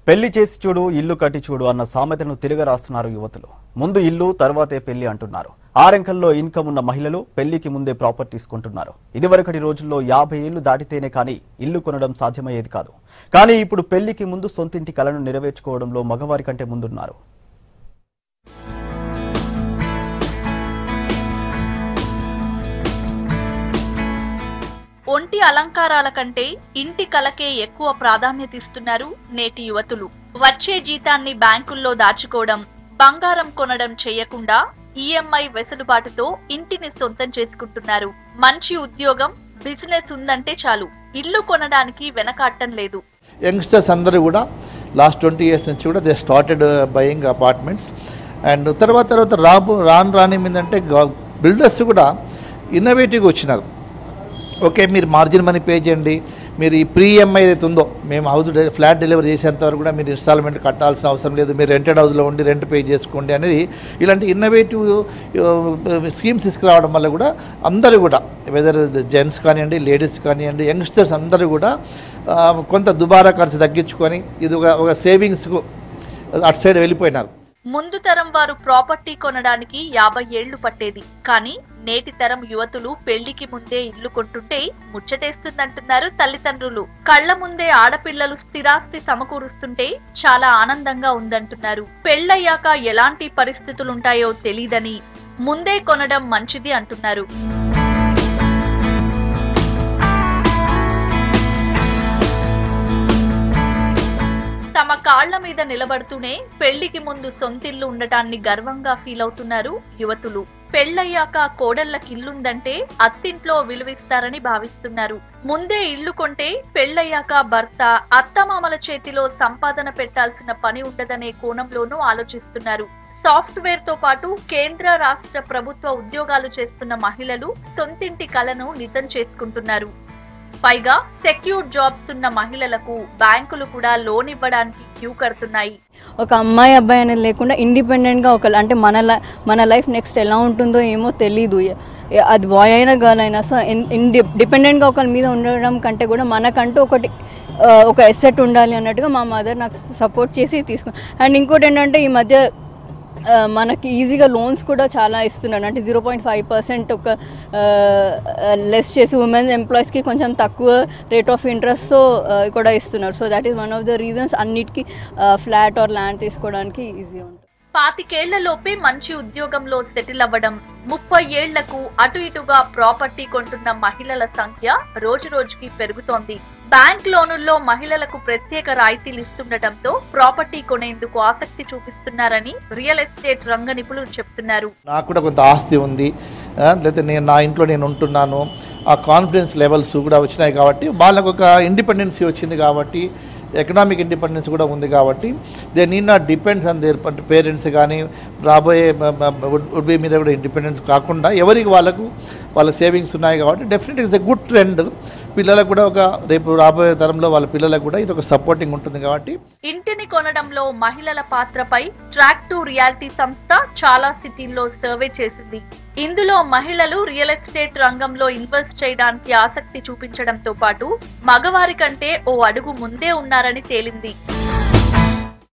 పెళ్లి చేసి చూడు ఇల్లు కట్టి చూడు అన్న సామెతను తిరగరాస్తున్నారు యువతులు. ముందు ఇల్లు తర్వాతే పెళ్లి అంటున్నారు. ఆరంకల్లో ఇన్కమ్ ఉన్న మహిళలు పెళ్లికి ముందే ప్రాపర్టీస్ కొంటున్నారు. ఇదివరకటి రోజుల్లో 50 ఏళ్లు దాటితేనే కానీ ఇల్లు కొనడం సాధ్యమయ్యేది కాదు. కానీ ఇప్పుడు పెళ్లికి ముందు సొంతింటి కలను నెరవేర్చుకోవడంలో మగవారి కంటే ముందున్నారు. ఒంటి అలంకారాల కంటే ఇంటి కలకే ఎక్కువ ప్రాధాన్యత ఇస్తున్నారు నేటి యువతులు. వచ్చే జీతాన్ని బ్యాంకుల్లో దాచుకోవడం, బంగారం కొనడం చేయకుండా ఈఎంఐ వెసులుబాటుతో ఇంటిని సొంతం చేసుకుంటున్నారు. మంచి ఉద్యోగం, బిజినెస్ ఉందంటే చాలు ఇల్లు కొనడానికి వెనకాడటం లేదు. యంగ్స్టర్స్ అందరూ కూడా లాస్ట్ 20 years నుంచి కూడా they started buying apartments. And తర్వాత రాని ఏంటంటే బిల్డర్స్ కూడా ఇన్నోవేటివ్గా వచ్చినారు. ఓకే, మీరు మార్జిన్ మనీ పే చేయండి, మీరు ఈ ప్రీ ఈఎంఐ ఏదైతే ఉందో మేము ఫ్లాట్ డెలివరీ చేసేంత వరకు కూడా మీరు ఇన్స్టాల్మెంట్ కట్టాల్సిన అవసరం లేదు, మీరు రెంటెడ్ హౌస్లో ఉండి రెంట్ పే చేసుకోండి అనేది ఇలాంటి ఇన్నోవేటివ్ స్కీమ్స్ తీసుకురావడం వల్ల కూడా అందరూ కూడా వెదర్ జెంట్స్ కానివ్వండి, లేడీస్ కానివ్వండి, యంగ్స్టర్స్ అందరూ కూడా కొంత దుబారా ఖర్చు తగ్గించుకొని ఇది ఒక సేవింగ్స్కు అటు సైడ్ వెళ్ళిపోయినారు. ముందు తరం వారు ప్రాపర్టీ కొనడానికి 50 ఏళ్లు పట్టేది. కానీ నేటి తరం యువతులు పెళ్లికి ముందే ఇల్లు కొంటుంటే ముచ్చటేస్తుందంటున్నారు తల్లిదండ్రులు. కళ్ల ముందే ఆడపిల్లలు స్థిరాస్తి సమకూరుస్తుంటే చాలా ఆనందంగా ఉందంటున్నారు. పెళ్లయ్యాక ఎలాంటి పరిస్థితులుంటాయో తెలీదని ముందే కొనడం మంచిది అంటున్నారు. తమ కాళ్ల మీద నిలబడుతూనే పెళ్లికి ముందు సొంతిల్లు ఉండటాన్ని గర్వంగా ఫీల్ అవుతున్నారు యువతులు. పెళ్లయ్యాక కోడళ్లకిల్లుందంటే అత్తింట్లో విలువిస్తారని భావిస్తున్నారు. ముందే ఇల్లు కొంటే పెళ్లయ్యాక భర్త, అత్తమామల చేతిలో సంపాదన పెట్టాల్సిన పని ఉండదనే కోణంలోనూ ఆలోచిస్తున్నారు. సాఫ్ట్వేర్ తో పాటు కేంద్ర రాష్ట్ర ప్రభుత్వ ఉద్యోగాలు చేస్తున్న మహిళలు సొంతింటి కలను నిజం చేసుకుంటున్నారు. పైగా సెక్యూర్ జాబ్స్ ఉన్న మహిళలకు బ్యాంకులు కూడా లోన్ ఇవ్వడానికి క్యూ కడుతున్నాయి. ఒక అమ్మాయి అబ్బాయి అనేది లేకుండా ఇండిపెండెంట్గా అంటే మన లైఫ్ నెక్స్ట్ ఎలా ఉంటుందో ఏమో తెలీదు. అది బాయ్ అయినా గర్ల్ అయినా. సో డిపెండెంట్గా ఒకరి మీద ఉండడం కంటే కూడా మనకంటూ ఒక ఎసెట్ ఉండాలి అన్నట్టుగా మా మదర్ నాకు సపోర్ట్ చేసి అండ్ ఇంకోటి ఏంటంటే ఈ మధ్య మనకి ఈజీగా లోన్స్ కూడా చాలా ఇస్తున్నారు. అంటే 0.5% ఒక లెస్ చేసి ఉమెన్స్ ఎంప్లాయీస్కి కొంచెం తక్కువ రేట్ ఆఫ్ ఇంట్రెస్ట్తో కూడా ఇస్తున్నారు. So that is one of the reasons అన్నిటికీ ఫ్లాట్ ఆర్ ల్యాండ్ తీసుకోవడానికి ఈజీ ఉంటుంది. 25 ఏళ్లలోపే మంచి ఉద్యోగంలో సెటిల్ అవ్వడం, 30 ఏళ్లకు అటు ఇటుగా ప్రాపర్టీ కొంటున్న మహిళల సంఖ్య రోజు రోజుకి పెరుగుతోంది. బ్యాంక్ లోనుల్లో మహిళలకు ప్రత్యేక రాయితీలు ఇస్తుండటంతో ప్రాపర్టీ కొనేందుకు ఆసక్తి చూపిస్తున్నారని రియల్ ఎస్టేట్ రంగ నిపుణులు చెప్తున్నారు. నాకు కూడా కొంత ఆస్తి ఉంది, లేకపోతే నా ఇంట్లో నేను ఉంటున్నాను, ఆ కాన్ఫిడెన్స్ లెవెల్స్ కూడా వచ్చినాయి కాబట్టి వాళ్ళకు ఒక ఇండిపెండెన్సీ వచ్చింది కాబట్టి ఎకనామిక్ ఇండిపెండెన్స్ కూడా ఉంది కాబట్టి they need not depends on their parents కానీ రాబోయే వుడ్ బి మీద కూడా ఇండిపెండెన్స్ కాకుండా ఎవరికి వాళ్ళ సేవింగ్స్ ఉన్నాయి కాబట్టి డెఫినెట్గా ఇట్స్ ఎ గుడ్ ట్రెండ్. పిల్లలకు కూడా రేపు రాబోయే తరంలో వాళ్ళ పిల్లలకు కూడా ఇది ఒక సపోర్టింగ్ ఉంటుంది కాబట్టి. ఇంటిని కొనడంలో మహిళల పాత్రపై ట్రాక్ టు రియాలిటీ సంస్థ చాలా సిటీల్లో సర్వే చేసింది. ఇందులో మహిళలు రియల్ ఎస్టేట్ రంగంలో ఇన్వెస్ట్ చేయడానికి ఆసక్తి చూపించడంతో పాటు మగవారి కంటే ఓ అడుగు ముందే ఉన్నారని తేలింది.